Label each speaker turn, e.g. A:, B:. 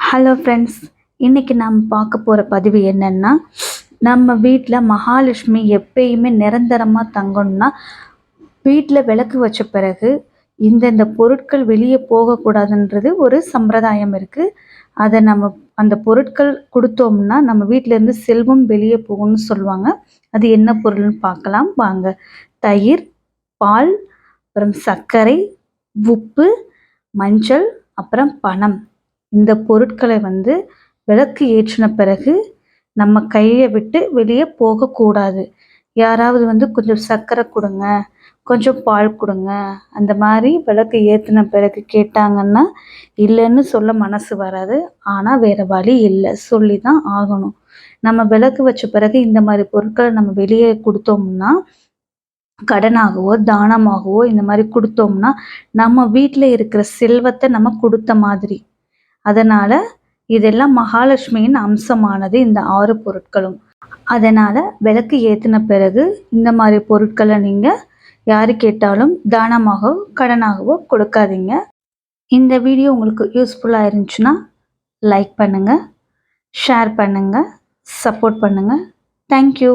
A: Hello friends, இன்றைக்கி நாம் பார்க்க போகிற பதிவு என்னென்னா, நம்ம வீட்டில் மகாலட்சுமி எப்பயுமே நிரந்தரமாக தங்கணும்னா வீட்டில் விளக்கு வச்ச பிறகு இந்தந்த பொருட்கள் வெளியே போகக்கூடாதுன்றது ஒரு சம்பிரதாயம் இருக்குது. அதை நம்ம அந்த பொருட்கள் கொடுத்தோம்னா நம்ம வீட்டிலேருந்து செல்வம் வெளியே போகும்னு சொல்லுவாங்க. அது என்ன பொருள்னு பார்க்கலாம் வாங்க. தயிர், பால், அப்புறம் சர்க்கரை, உப்பு, மஞ்சள், அப்புறம் பணம். இந்த பொருட்களை விளக்கு ஏற்றின பிறகு நம்ம கையை விட்டு வெளியே போகக்கூடாது. யாராவது கொஞ்சம் சர்க்கரை கொடுங்க, கொஞ்சம் பால் கொடுங்க, அந்த மாதிரி விளக்கு ஏற்றின பிறகு கேட்டாங்கன்னா இல்லைன்னு சொல்ல மனசு வராது. ஆனால் வேறு வழி இல்லை, சொல்லி தான் ஆகணும். நம்ம விளக்கு வச்ச பிறகு இந்த மாதிரி பொருட்களை நம்ம வெளியே கொடுத்தோம்னா, கடனாகவோ தானமாகவோ இந்த மாதிரி கொடுத்தோம்னா நம்ம வீட்டில் இருக்கிற செல்வத்தை நம்ம கொடுத்த மாதிரி. அதனால் இதெல்லாம் மகாலட்சுமியின் அம்சமானது இந்த 6 பொருட்களும். அதனால் விளக்கு ஏற்றின பிறகு இந்த மாதிரி பொருட்களை நீங்கள் யார் கேட்டாலும் தானமாகவோ கடனாகவோ கொடுக்காதீங்க. இந்த வீடியோ உங்களுக்கு யூஸ்ஃபுல்லாக இருந்துச்சுன்னா லைக் பண்ணுங்கள், ஷேர் பண்ணுங்கள், சப்போர்ட் பண்ணுங்கள். தேங்க்யூ.